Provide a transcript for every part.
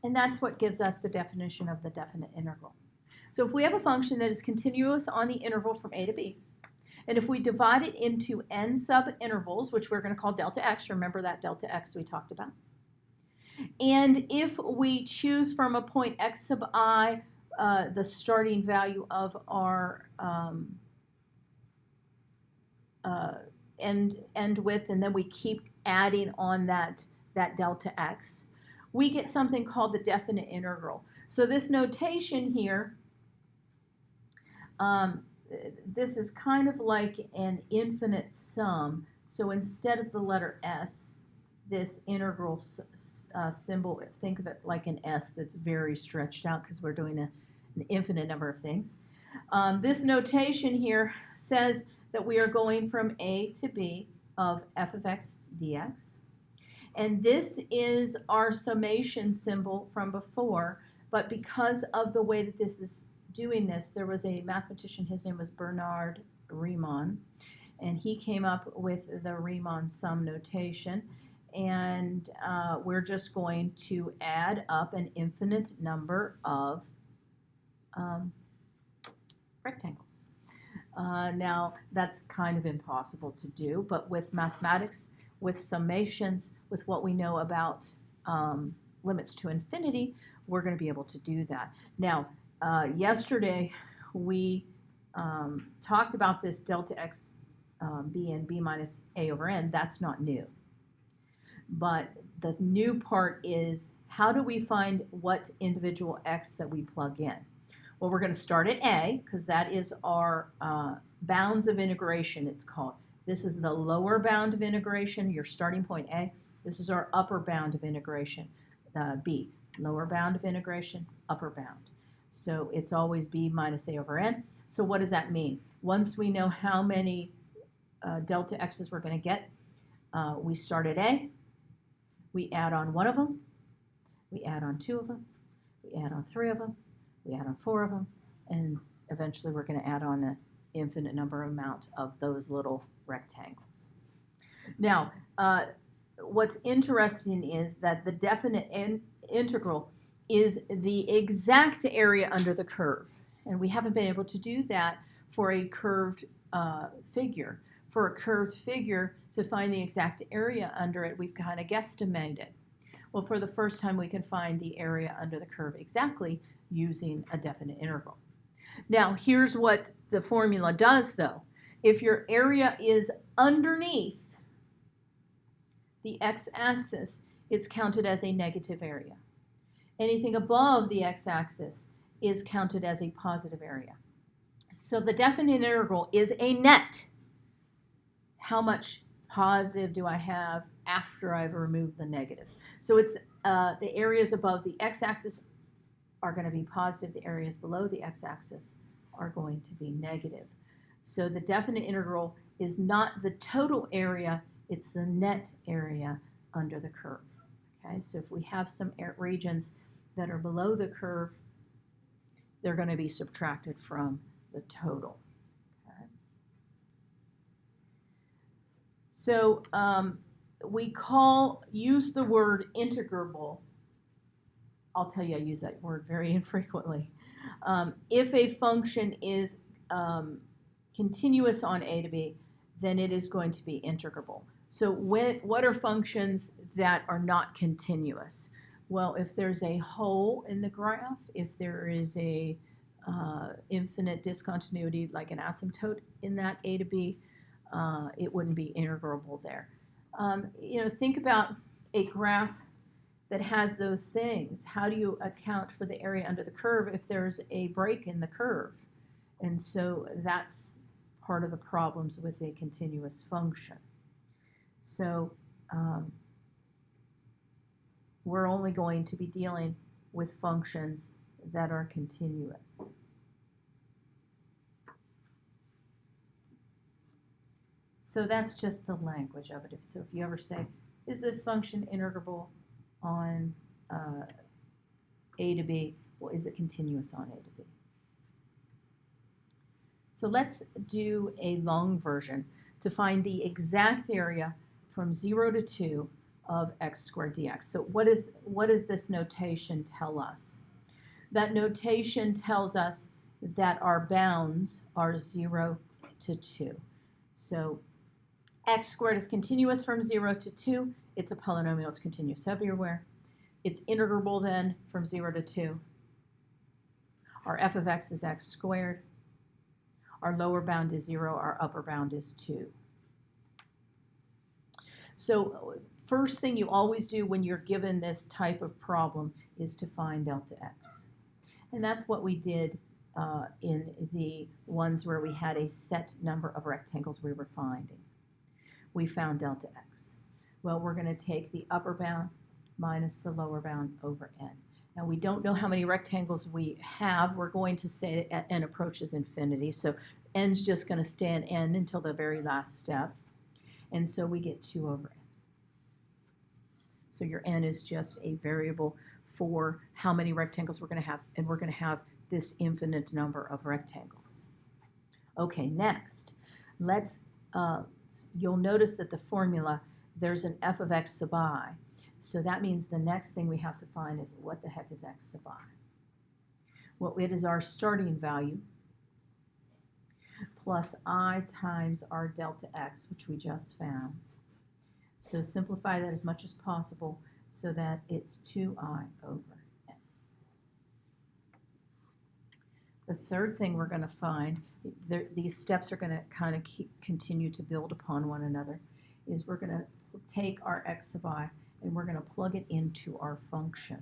And that's what gives us the definition of the definite integral. So if we have a function that is continuous on the interval from a to b, and if we divide it into n subintervals, which we're going to call delta x, remember that delta x we talked about, and if we choose from a point x sub I the starting value of our end width, and then we keep adding on that delta x, we get something called the definite integral. So this notation here, this is kind of like an infinite sum. So instead of the letter s, this integral symbol, think of it like an S that's very stretched out because we're doing an infinite number of things. This notation here says that we are going from a to b of f of x dx. And this is our summation symbol from before, but because of the way that this is doing this, there was a mathematician, his name was Bernard Riemann, and he came up with the Riemann sum notation, and we're just going to add up an infinite number of rectangles. Now, that's kind of impossible to do, but with mathematics, with summations, with what we know about limits to infinity, we're going to be able to do that. Now, yesterday we talked about this delta x b and b minus a over n. That's not new. But the new part is, how do we find what individual x that we plug in? Well, we're going to start at a, because that is our bounds of integration, it's called. This is the lower bound of integration, your starting point a. This is our upper bound of integration, b. Lower bound of integration, upper bound. So it's always b minus a over n. So what does that mean? Once we know how many delta x's we're going to get, we start at a. We add on one of them. We add on two of them. We add on three of them. We add on four of them. And eventually we're going to add on an infinite number amount of those little rectangles. Now, what's interesting is that the definite integral is the exact area under the curve. And we haven't been able to do that for a curved figure. For a curved figure, to find the exact area under it, we've kind of guesstimated. Well, for the first time, we can find the area under the curve exactly using a definite integral. Now, here's what the formula does, though. If your area is underneath the x-axis, it's counted as a negative area. Anything above the x-axis is counted as a positive area. So the definite integral is a net. How much positive do I have after I've removed the negatives? So it's the areas above the x-axis are going to be positive. The areas below the x-axis are going to be negative. So the definite integral is not the total area, it's the net area under the curve. Okay, so if we have some regions that are below the curve, they're going to be subtracted from the total. Okay. So we use the word integrable. I'll tell you, I use that word very infrequently. If a function is continuous on a to b, then it is going to be integrable. So what are functions that are not continuous? Well, if there's a hole in the graph, if there is a infinite discontinuity like an asymptote in that a to b, it wouldn't be integrable there. Think about a graph that has those things. How do you account for the area under the curve if there's a break in the curve? And so that's part of the problems with a continuous function. So we're only going to be dealing with functions that are continuous. So that's just the language of it. So if you ever say, is this function integrable on a to b? Well, is it continuous on a to b? So let's do a long version to find the exact area from 0 to 2 of x squared dx. So what does this notation tell us? That notation tells us that our bounds are 0 to 2. So x squared is continuous from 0 to 2. It's a polynomial. It's continuous everywhere. It's integrable then from 0 to 2. Our f of x is x squared. Our lower bound is 0. Our upper bound is 2. So first thing you always do when you're given this type of problem is to find delta x. And that's what we did in the ones where we had a set number of rectangles we were finding. We found delta x. Well, we're going to take the upper bound minus the lower bound over n. Now, we don't know how many rectangles we have. We're going to say that n approaches infinity, so n's just going to stay in n until the very last step. And so we get 2 over n. So your n is just a variable for how many rectangles we're going to have, and we're going to have this infinite number of rectangles. Okay, next, you'll notice that the formula, there's an f of x sub I. So that means the next thing we have to find is what the heck is x sub I? Well, it is our starting value plus I times our delta x, which we just found. So simplify that as much as possible so that it's 2I over n. The third thing we're going to find, these steps are going to kind of continue to build upon one another, is we're going to take our x sub I and we're going to plug it into our function.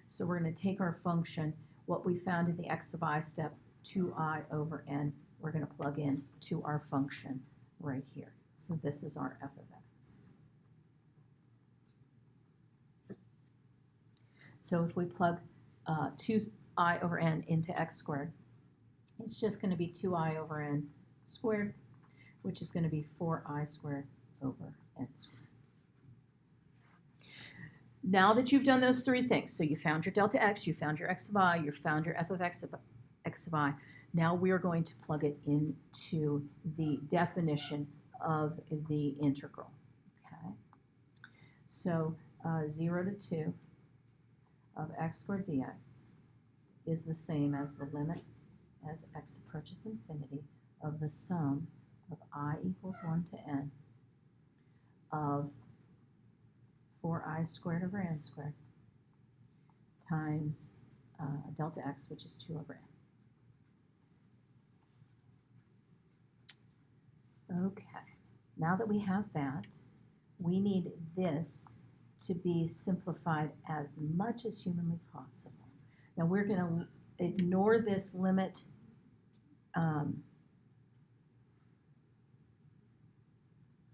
So we're going to take our function, what we found in the x sub I step, 2I over n, we're going to plug in to our function right here. So this is our f of x. So if we plug 2I over n into x squared, it's just going to be 2I over n squared, which is going to be 4I squared over n squared. Now that you've done those three things, so you found your delta x, you found your x sub I, you found your f of x sub I, now we are going to plug it into the definition of the integral. Okay, so 0 to 2 of x squared dx is the same as the limit as x approaches infinity of the sum of I equals 1 to n of 4I squared over n squared times delta x, which is 2 over n. Okay, now that we have that, we need this to be simplified as much as humanly possible. Now we're going to ignore this limit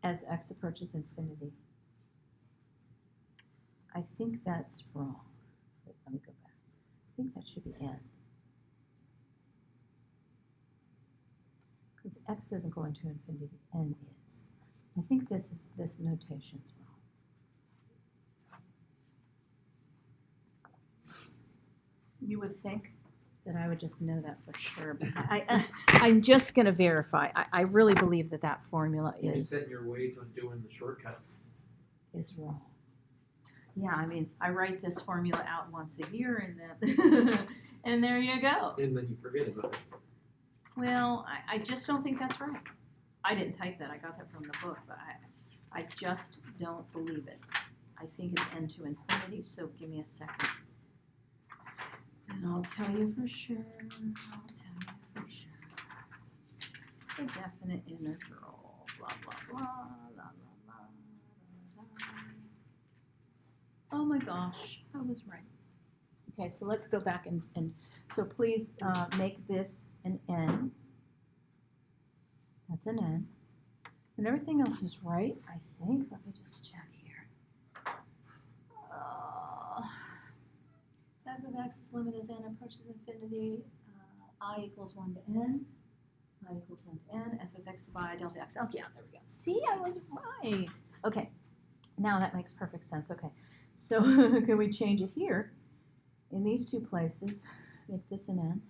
as x approaches infinity. I think that's wrong. Wait, let me go back. I think that should be n. Because x isn't going to infinity, n is. I think this notation's wrong. You would think that I would just know that for sure, but I'm just going to verify. I really believe that formula You set your ways on doing the shortcuts. Is wrong. Yeah, I mean, I write this formula out once a year, and then and there you go. And then you forget about it. Well, I just don't think that's right. I didn't type that. I got that from the book, but I just don't believe it. I think it's n to infinity, so give me a second. And I'll tell you for sure. A definite integral, blah, blah, blah, la, la, la, la, la. Oh my gosh, I was right. Okay, so let's go back and so please make this an n. That's an n. And everything else is right, I think. Let me just check here. F of x's limit as n approaches infinity. I equals 1 to n. I equals 1 to n. F of x by delta x. Oh, yeah, there we go. See, I was right. Okay, now that makes perfect sense. Okay, so can we change it here? In these two places, make this an n.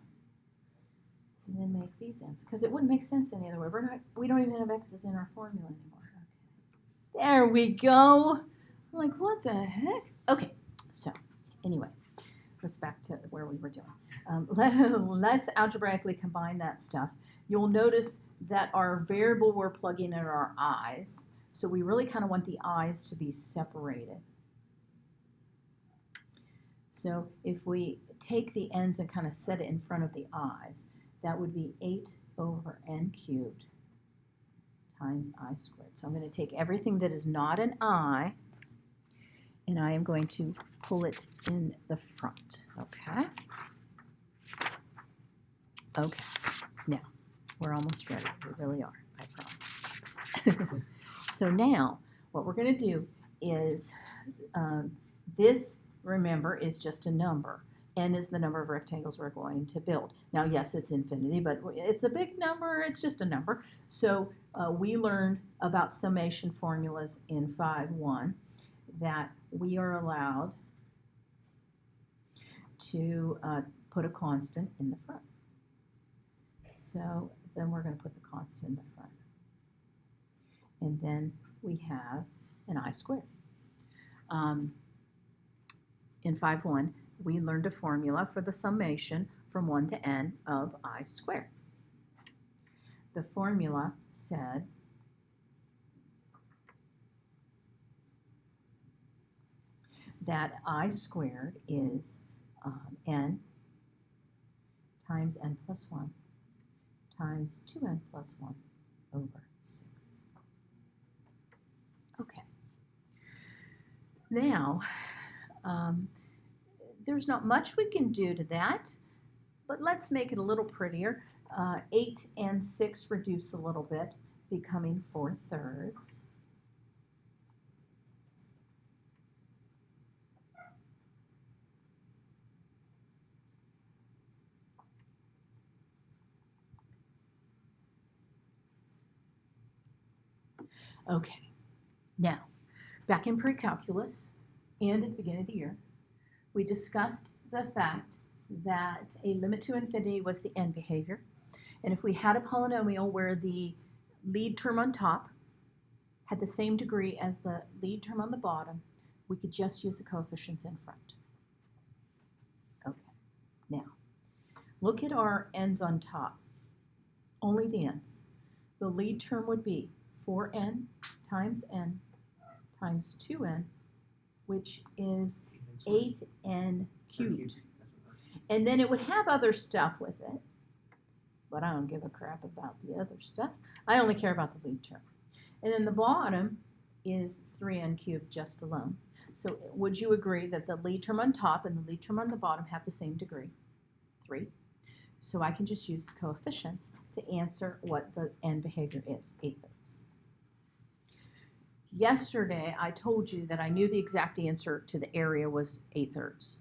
And then make these n's. Because it wouldn't make sense any other way. We don't even have x's in our formula anymore. Okay. There we go. I'm like, what the heck? Okay, so anyway, let's back to where we were doing. Let's algebraically combine that stuff. You'll notice that our variable we're plugging in are our i's. So we really kind of want the i's to be separated. So if we take the n's and kind of set it in front of the i's, that would be 8 over n cubed times I squared. So I'm going to take everything that is not an I, and I am going to pull it in the front, okay? Okay, now, we're almost ready. We really are, I promise. So now, what we're going to do is, this, remember, is just a number. N is the number of rectangles we're going to build. Now, yes, it's infinity, but it's a big number. It's just a number. So we learned about summation formulas in 5.1 that we are allowed to put a constant in the front. So then we're going to put the constant in the front. And then we have an I squared. In 5.1, we learned a formula for the summation from 1 to n of I squared. The formula said that I squared is n times n plus 1 times 2n plus 1 over 6. Okay. Now, there's not much we can do to that, but let's make it a little prettier. 8 and 6 reduce a little bit, becoming 4/3. Okay, now, back in pre-calculus and at the beginning of the year, we discussed the fact that a limit to infinity was the end behavior. And if we had a polynomial where the lead term on top had the same degree as the lead term on the bottom, we could just use the coefficients in front. Okay, now, look at our n's on top. Only the n's. The lead term would be 4n times 2n, which is 8n cubed. And then it would have other stuff with it, but I don't give a crap about the other stuff. I only care about the lead term. And then the bottom is 3n cubed just alone. So would you agree that the lead term on top and the lead term on the bottom have the same degree? 3. So I can just use the coefficients to answer what the end behavior is, 8/3. Yesterday, I told you that I knew the exact answer to the area was 8/3.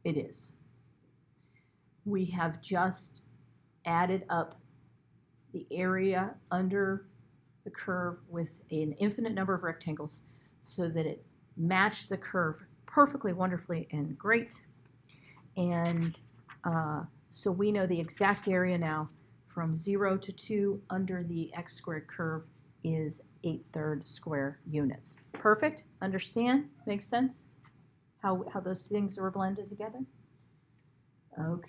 It is. We have just added up the area under the curve with an infinite number of rectangles so that it matched the curve perfectly, wonderfully, and great. And so we know the exact area now from 0 to 2 under the x squared curve is 8/3 square units. Perfect? Understand? Makes sense? How those two things were blended together? Okay.